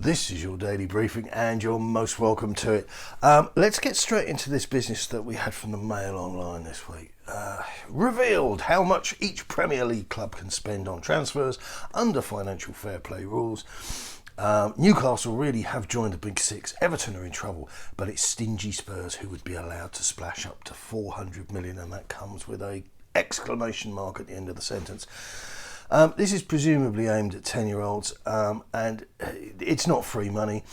This is your daily briefing and you're most welcome to it. Let's get straight into this business that we had from the Mail online this week. Revealed how much each Premier League club can spend on transfers under financial fair play rules. Newcastle really have joined the Big Six. Everton are in trouble, but it's stingy Spurs who would be allowed to splash up to 400 million, and that comes with a exclamation mark at the end of the sentence. This is presumably aimed at 10-year-olds, and it's not free money.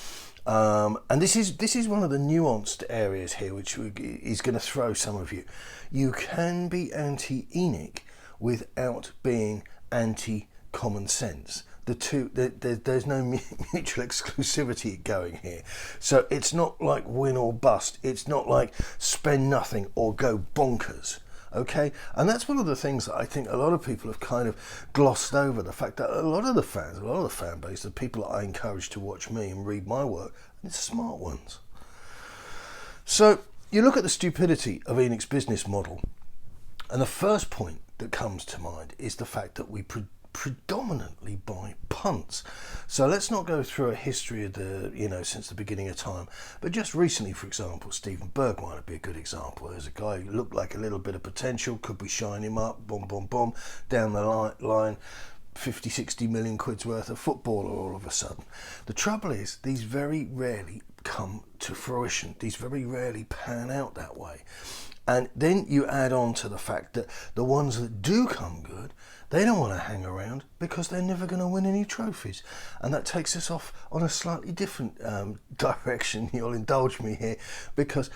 And this is one of the nuanced areas here, which is going to throw some of you. You can be anti-ENIC without being anti-common sense. There's no mutual exclusivity going here. So it's not like win or bust. It's not like spend nothing or go bonkers. Okay, and that's one of the things that I think a lot of people have kind of glossed over, the fact that a lot of the fan base, the people that I encourage to watch me and read my work, it's smart ones. So you look at the stupidity of ENIC's business model, and the first point that comes to mind is the fact that we predominantly buy punts. So let's not go through a history of since the beginning of time, but just recently, for example, Steven Bergwijn would be a good example. There's a guy who looked like a little bit of potential, could we shine him up, boom, down the line, 50, 60 million quid's worth of footballer all of a sudden. The trouble is, these very rarely come to fruition. These very rarely pan out that way. And then you add on to the fact that the ones that do come good, they don't want to hang around because they're never going to win any trophies. And that takes us off on a slightly different direction. You'll indulge me here, because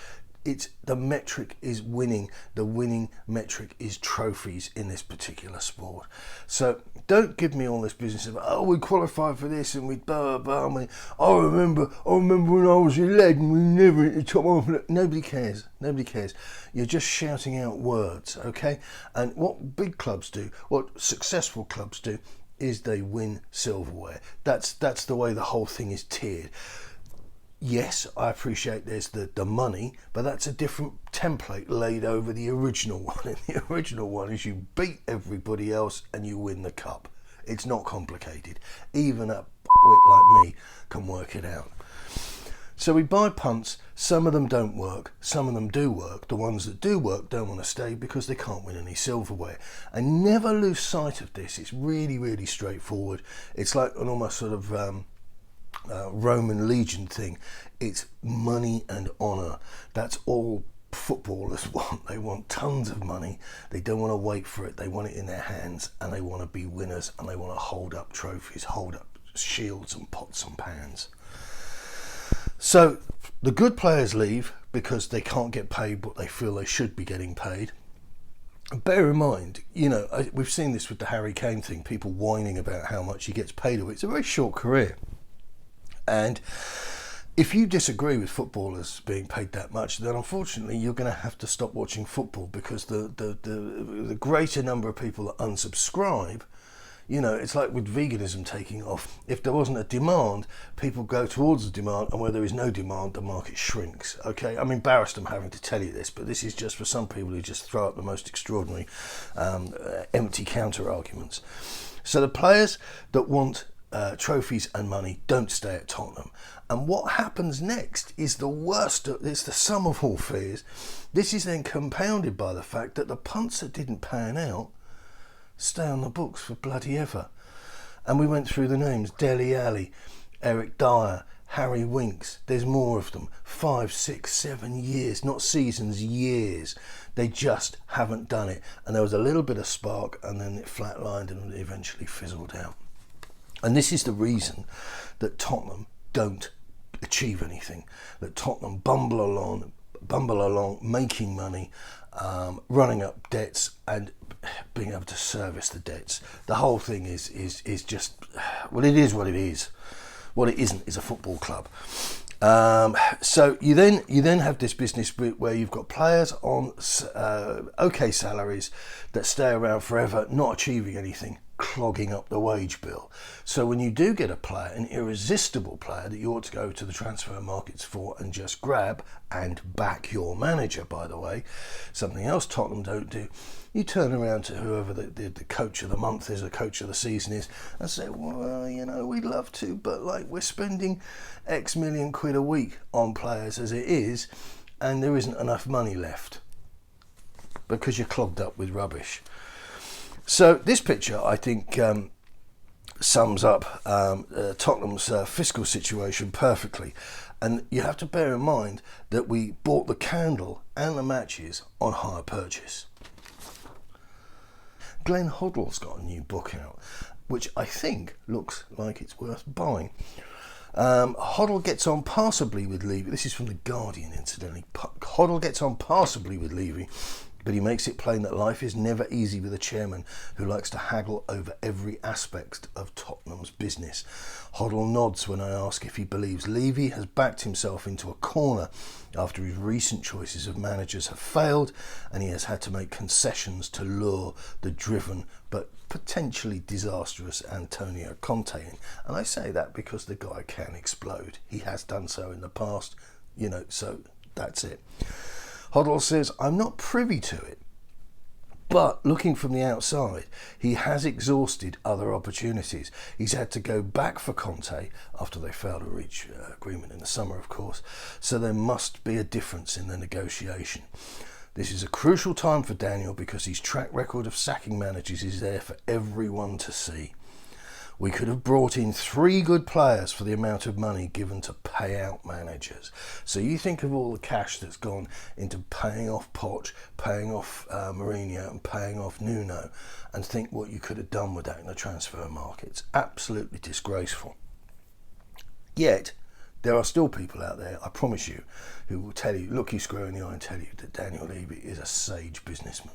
the metric is winning. The winning metric is trophies in this particular sport. So don't give me all this business of, we qualified for this and we blah, blah, blah. I remember when I was 11, we never hit the top half. Nobody cares. You're just shouting out words, okay? And what big clubs do, what successful clubs do, is they win silverware. That's the way the whole thing is tiered. Yes, I appreciate there's the money, but that's a different template laid over the original one. And the original one is you beat everybody else and you win the cup. It's not complicated. Even a wit like me can work it out. So we buy punts. Some of them don't work. Some of them do work. The ones that do work don't want to stay because they can't win any silverware. And never lose sight of this. It's really, really straightforward. It's like an almost sort of Roman legion thing. It's money and honour. That's all footballers want. They want tons of money. They don't want to wait for it. They want it in their hands, and they want to be winners, and they want to hold up trophies, hold up shields and pots and pans. So the good players leave because they can't get paid what they feel they should be getting paid. Bear in mind, we've seen this with the Harry Kane thing, people whining about how much he gets paid. It's a very short career. And if you disagree with footballers being paid that much, then unfortunately you're going to have to stop watching football, because the greater number of people that unsubscribe, it's like with veganism taking off. If there wasn't a demand, people go towards the demand, and where there is no demand, the market shrinks. Okay, I'm embarrassed I'm having to tell you this, but this is just for some people who just throw up the most extraordinary empty counter arguments. So the players that want trophies and money don't stay at Tottenham, and what happens next is the worst. It's the sum of all fears. This is then compounded by the fact that the punts that didn't pan out stay on the books for bloody ever. And we went through the names: Dele Alli, Eric Dyer, Harry Winks. There's more of them. 5, 6, 7 years, not seasons, years. They just haven't done it. And there was a little bit of spark, and then it flatlined and it eventually fizzled out. And this is the reason that Tottenham don't achieve anything, that Tottenham bumble along, making money, running up debts and being able to service the debts. The whole thing is just, well, it is what it is. What it isn't is a football club. So you then have this business where you've got players on okay salaries that stay around forever, not achieving anything. clogging up the wage bill. So when you do get a player, an irresistible player that you ought to go to the transfer markets for and just grab and back your manager, by the way, something else Tottenham don't do, you turn around to whoever the coach of the month is, the coach of the season is, and say, well, you know, we'd love to, but like we're spending X million quid a week on players as it is, and there isn't enough money left because you're clogged up with rubbish. So this picture, I think, sums up Tottenham's fiscal situation perfectly. And you have to bear in mind that we bought the candle and the matches on hire purchase. Glenn Hoddle's got a new book out, which I think looks like it's worth buying. Hoddle gets on passably with Levy. This is from The Guardian, incidentally. Hoddle gets on passably with Levy, but he makes it plain that life is never easy with a chairman who likes to haggle over every aspect of Tottenham's business. Hoddle nods when I ask if he believes Levy has backed himself into a corner after his recent choices of managers have failed and he has had to make concessions to lure the driven but potentially disastrous Antonio Conte in. And I say that because the guy can explode. He has done so in the past, you know, so that's it. Hoddle says, I'm not privy to it, but looking from the outside, he has exhausted other opportunities. He's had to go back for Conte after they failed to reach agreement in the summer, of course, so there must be a difference in the negotiation. This is a crucial time for Daniel because his track record of sacking managers is there for everyone to see. We could have brought in 3 good players for the amount of money given to pay out managers. So you think of all the cash that's gone into paying off Poch, paying off Mourinho and paying off Nuno, and think what you could have done with that in the transfer markets. Absolutely disgraceful. Yet, there are still people out there, I promise you, who will tell you, look you square in the eye and tell you that Daniel Levy is a sage businessman.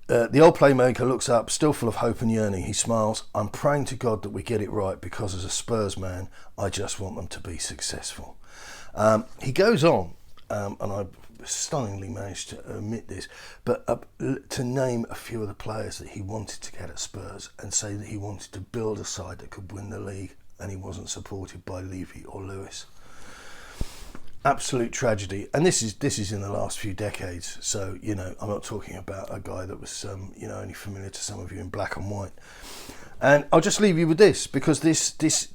The old playmaker looks up, still full of hope and yearning. He smiles. I'm praying to God that we get it right because as a Spurs man, I just want them to be successful. He goes on, and I stunningly managed to omit this, but to name a few of the players that he wanted to get at Spurs and say that he wanted to build a side that could win the league and he wasn't supported by Levy or Lewis. Absolute tragedy, and this is in the last few decades. So you know, I'm not talking about a guy that was only familiar to some of you in black and white. And I'll just leave you with this because this is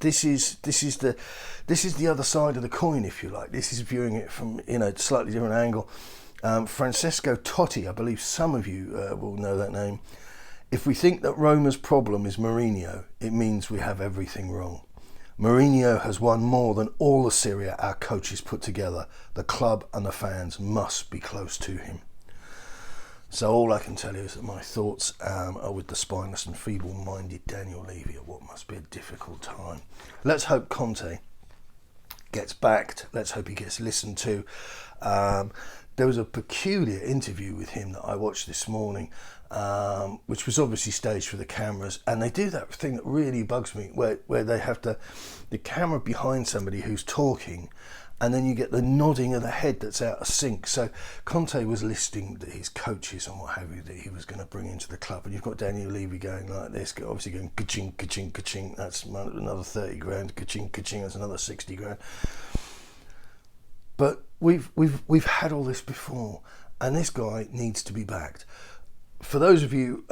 the other side of the coin, if you like. This is viewing it from slightly different angle. Francesco Totti, I believe some of you will know that name. If we think that Roma's problem is Mourinho, it means we have everything wrong. Mourinho has won more than all the Serie A our coaches put together. The club and the fans must be close to him. So all I can tell you is that my thoughts are with the spineless and feeble-minded Daniel Levy at what must be a difficult time. Let's hope Conte gets backed. Let's hope he gets listened to. There was a peculiar interview with him that I watched this morning, which was obviously staged for the cameras, and they do that thing that really bugs me, where they have the camera behind somebody who's talking, and then you get the nodding of the head that's out of sync. So Conte was listing his coaches and what have you that he was going to bring into the club, and you've got Daniel Levy going like this, obviously going ka-ching, ka-ching, ka-ching, that's another 30 grand, ka-ching, ka-ching, that's another 60 grand. But we've had all this before, and this guy needs to be backed. For those of you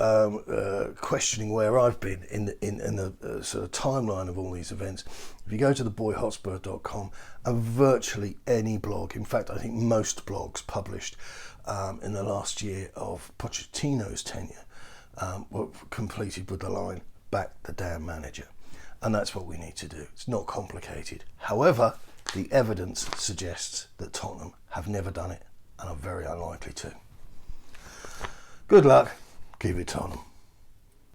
questioning where I've been in the sort of timeline of all these events, if you go to theboyhotspur.com, and virtually any blog, in fact I think most blogs published in the last year of Pochettino's tenure were completed with the line, back the damn manager. And that's what we need to do. It's not complicated. However, the evidence suggests that Tottenham have never done it and are very unlikely to. Good luck. Keep it Tottenham.